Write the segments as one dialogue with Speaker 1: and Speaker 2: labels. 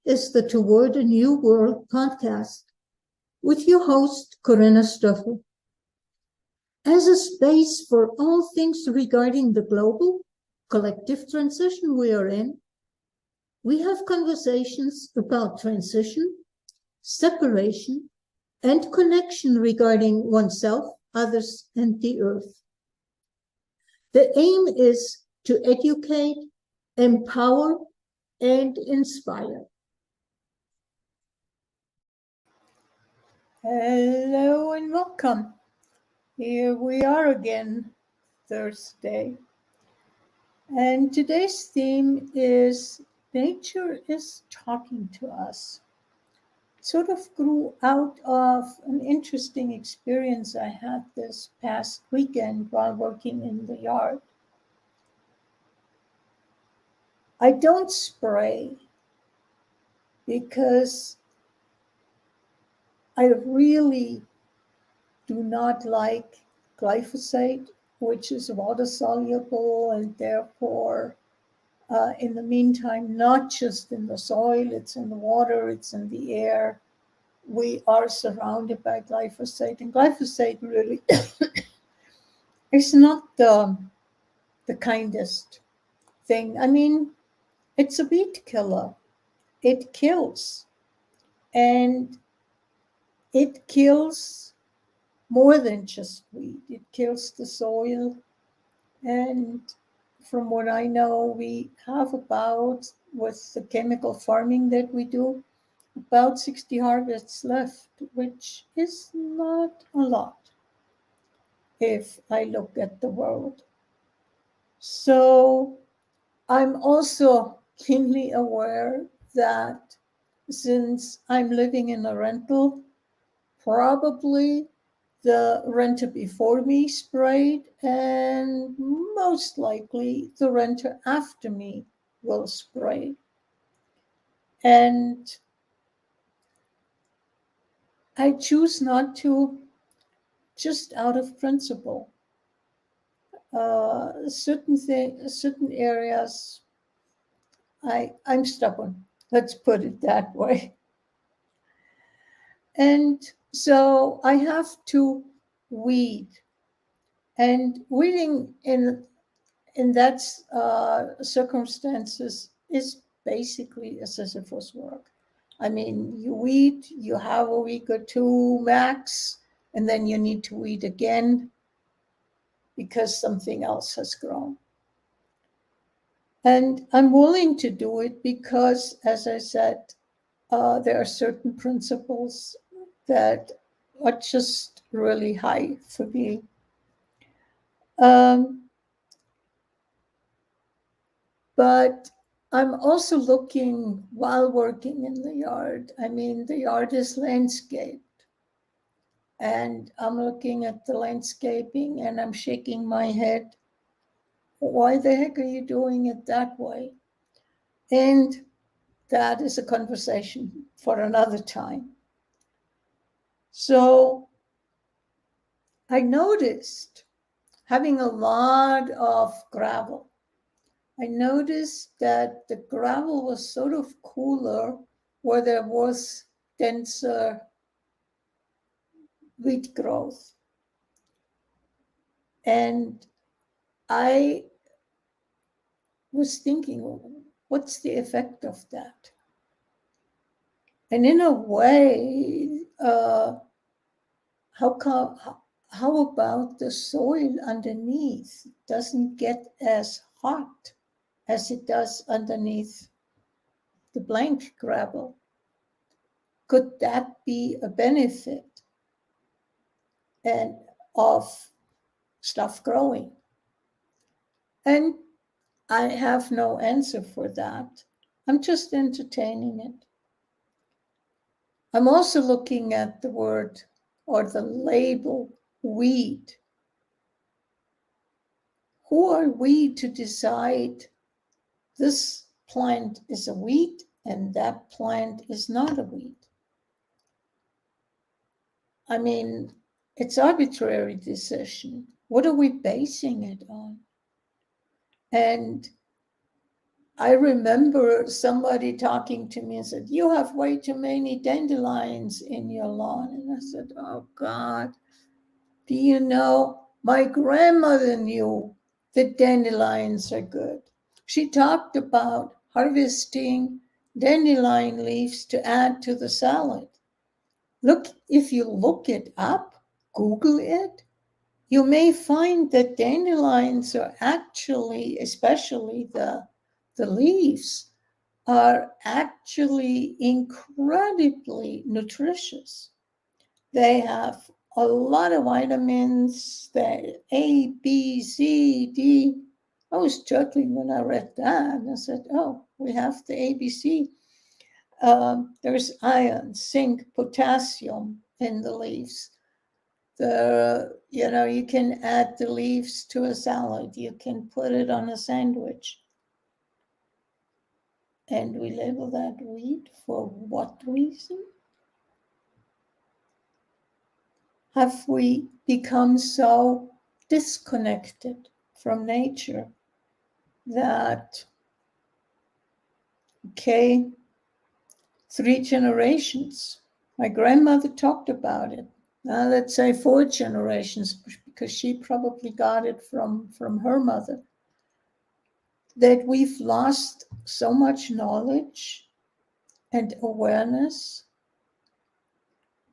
Speaker 1: is the Toward a New World podcast with your host, Corinna Stoffel. As a space for all things regarding the global collective transition we are in, we have conversations about transition, separation, and connection regarding oneself, others, and the earth. The aim is to educate, empower, and inspire. Hello and welcome. Here we are again, Thursday. And today's theme is Nature is Talking to Us. It sort of grew out of an interesting experience I had this past weekend while working in the yard. I don't spray because I really do not like glyphosate, which is water soluble and therefore, in the meantime, not just in the soil, it's in the water, it's in the air. We are surrounded by glyphosate, and glyphosate really is not the kindest thing. I mean, it's a weed killer. It kills, and it kills more than just wheat. It kills the soil. And from what I know, we have about, with the chemical farming that we do, about 60 harvests left, which is not a lot if I look at the world. So I'm also keenly aware that since I'm living in a rental, probably the renter before me sprayed, and most likely the renter after me will spray. And I choose not to, just out of principle. Certain areas, I'm stubborn. Let's put it that way. And so I have to weed. And weeding in that circumstances is basically a Sisyphus work. I mean, you weed, you have a week or two max, and then you need to weed again because something else has grown. And I'm willing to do it because, as I said, there are certain principles that are just really high for me. But I'm also looking while working in the yard. I mean, the yard is landscaped. And I'm looking at the landscaping and I'm shaking my head. Why the heck are you doing it that way? And that is a conversation for another time. So I noticed, having a lot of gravel, I noticed that the gravel was sort of cooler where there was denser wheat growth. And I was thinking, what's the effect of that? And in a way, how about the soil underneath doesn't get as hot as it does underneath the blank gravel? Could that be a benefit and of stuff growing? And I have no answer for that. I'm just entertaining it. I'm also looking at the word or the label weed. Who are we to decide this plant is a weed and that plant is not a weed? I mean, it's arbitrary decision. What are we basing it on? And I remember somebody talking to me and said, "You have way too many dandelions in your lawn." And I said, "Oh God, do you know, my grandmother knew that dandelions are good. She talked about harvesting dandelion leaves to add to the salad. Look, if you look it up, Google it, you may find that dandelions are actually, especially the leaves, are actually incredibly nutritious. They have a lot of vitamins, the A, B, C, D. I was chuckling when I read that. I said, oh, we have the ABC. There's iron, zinc, potassium in the leaves. You can add the leaves to a salad. You can put it on a sandwich. And we label that weed for what reason? Have we become so disconnected from nature that, okay, 3 generations, my grandmother talked about it. Now let's say 4 generations, because she probably got it from her mother, that we've lost so much knowledge and awareness.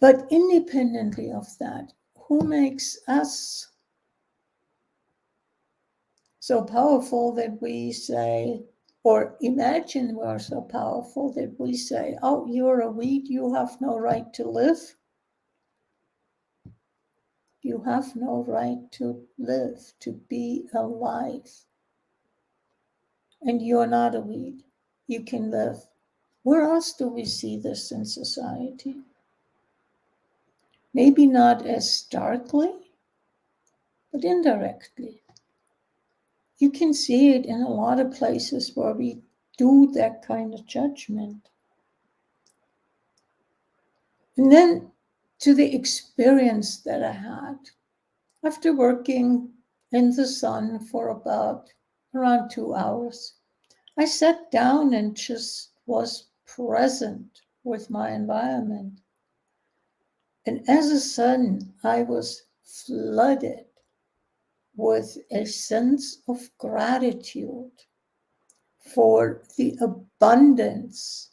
Speaker 1: But independently of that, who makes us so powerful that we say, or imagine we're so powerful that we say, oh, you're a weed, you have no right to live. You have no right to live, to be alive. And you're not a weed. You can live. Where else do we see this in society? Maybe not as starkly, but indirectly. You can see it in a lot of places where we do that kind of judgment. And then to the experience that I had after working in the sun for about around 2 hours, I sat down and just was present with my environment. And as a sudden, I was flooded with a sense of gratitude for the abundance,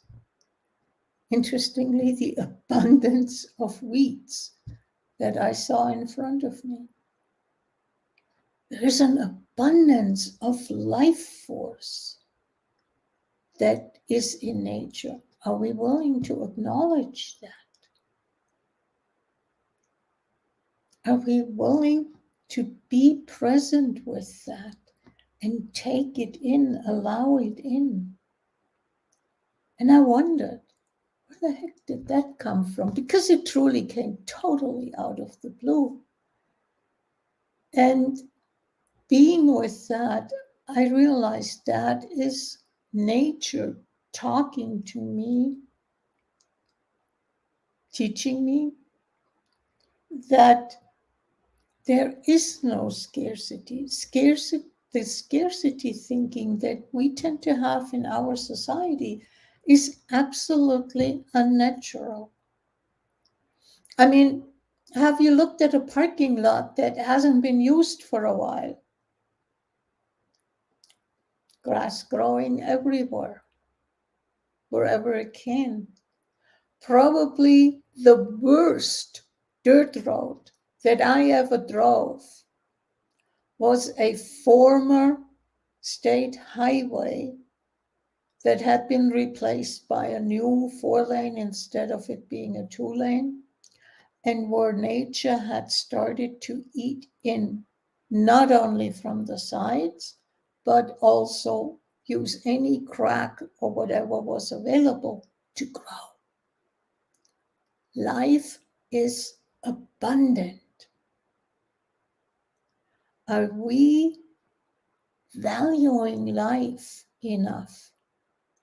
Speaker 1: interestingly, the abundance of weeds that I saw in front of me. There's an abundance of life force that is in nature. Are we willing to acknowledge that? Are we willing to be present with that and take it in, allow it in? And I wondered, where the heck did that come from? Because it truly came totally out of the blue. And being with that, I realized that is nature talking to me, teaching me that there is no scarcity. The scarcity thinking that we tend to have in our society is absolutely unnatural. I mean, have you looked at a parking lot that hasn't been used for a while? Grass growing everywhere, wherever it can. Probably the worst dirt road that I ever drove was a former state highway that had been replaced by a new 4-lane instead of it being a 2-lane, and where nature had started to eat in, not only from the sides, but also use any crack or whatever was available to grow. Life is abundant. Are we valuing life enough?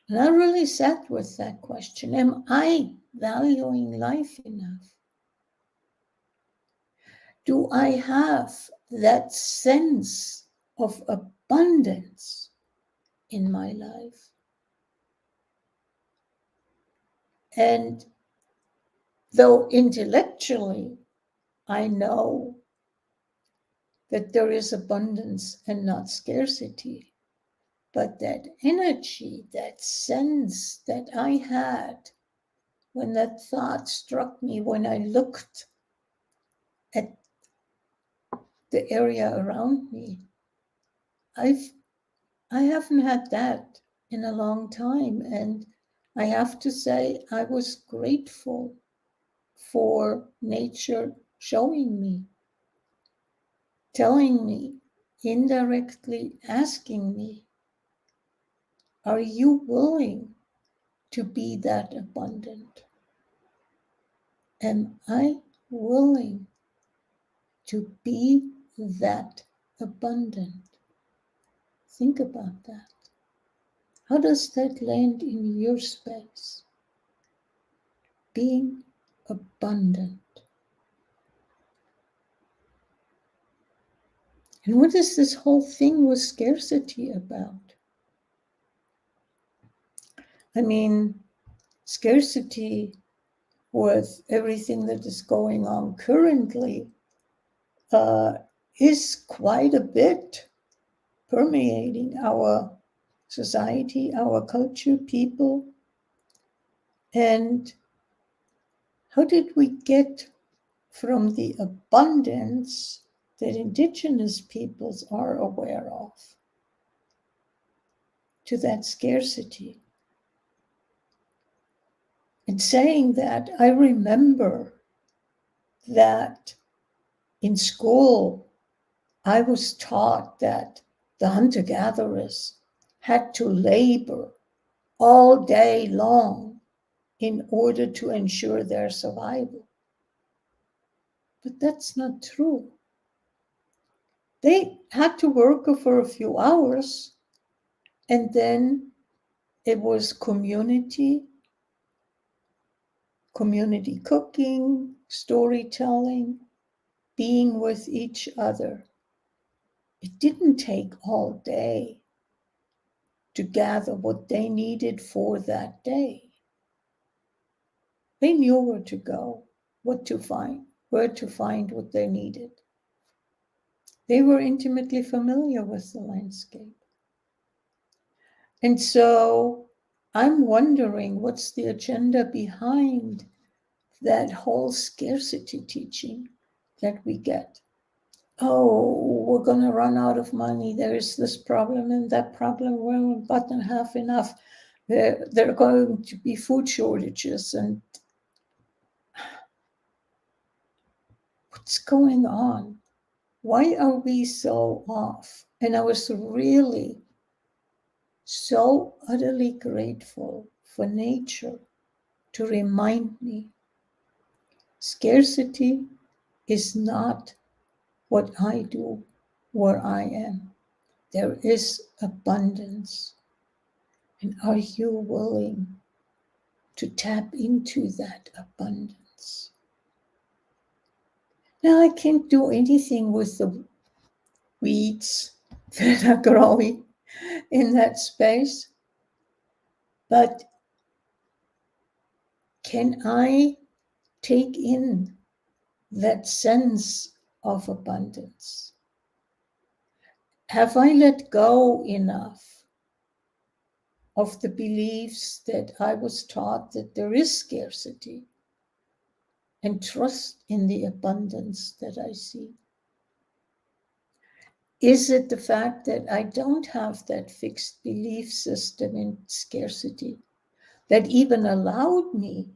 Speaker 1: And I really sat with that question. Am I valuing life enough? Do I have that sense of abundance in my life. And though intellectually I know that there is abundance and not scarcity, but that energy, that sense that I had when that thought struck me, when I looked at the area around me, I haven't had that in a long time. And I have to say, I was grateful for nature showing me, telling me, indirectly asking me, are you willing to be that abundant? Am I willing to be that abundant? Think about that. How does that land in your space? Being abundant. And what is this whole thing with scarcity about? I mean, scarcity with everything that is going on currently is quite a bit permeating our society, our culture, people. And how did we get from the abundance that indigenous peoples are aware of to that scarcity? And saying that, I remember that in school, I was taught that the hunter-gatherers had to labor all day long in order to ensure their survival. But that's not true. They had to work for a few hours, and then it was community cooking, storytelling, being with each other. It didn't take all day to gather what they needed for that day. They knew where to go, what to find, where to find what they needed. They were intimately familiar with the landscape. And so I'm wondering what's the agenda behind that whole scarcity teaching that we get. Oh, we're going to run out of money. There's this problem and that problem. We're not going to have enough. There are going to be food shortages. And what's going on? Why are we so off? And I was really so utterly grateful for nature to remind me scarcity is not what I do where I am. There is abundance. And are you willing to tap into that abundance? Now, I can't do anything with the weeds that are growing in that space, but can I take in that sense of abundance? Have I let go enough of the beliefs that I was taught that there is scarcity and trust in the abundance that I see? Is it the fact that I don't have that fixed belief system in scarcity that even allowed me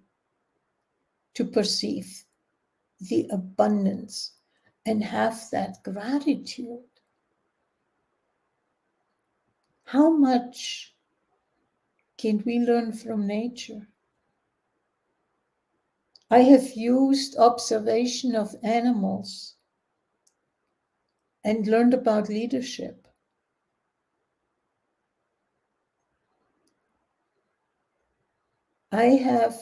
Speaker 1: to perceive the abundance and have that gratitude? How much can we learn from nature? I have used observation of animals and learned about leadership. I have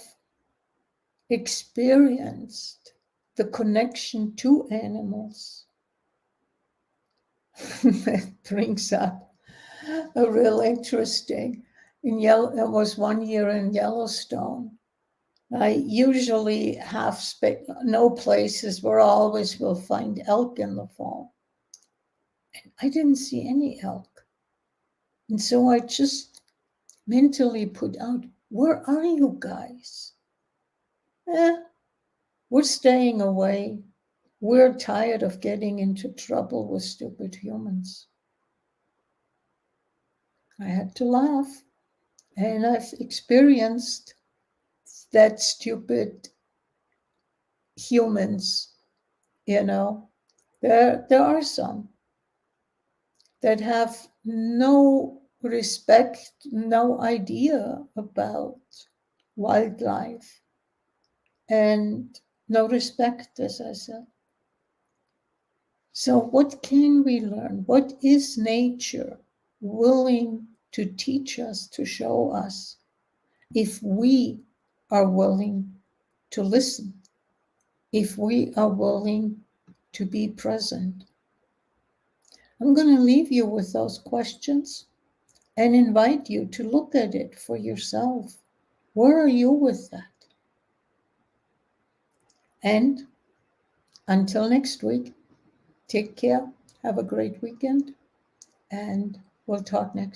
Speaker 1: experienced the connection to animals that brings up a real interesting. It was 1 year in Yellowstone. I usually have no places where I always will find elk in the fall. And I didn't see any elk. And so I just mentally put out, where are you guys? We're staying away. We're tired of getting into trouble with stupid humans. I had to laugh. And I've experienced that stupid humans, There are some that have no respect, no idea about wildlife, and no respect, as I said. So, what can we learn? What is nature willing to teach us, to show us, if we are willing to listen, if we are willing to be present? I'm going to leave you with those questions and invite you to look at it for yourself. Where are you with that? And until next week, take care, have a great weekend, and we'll talk next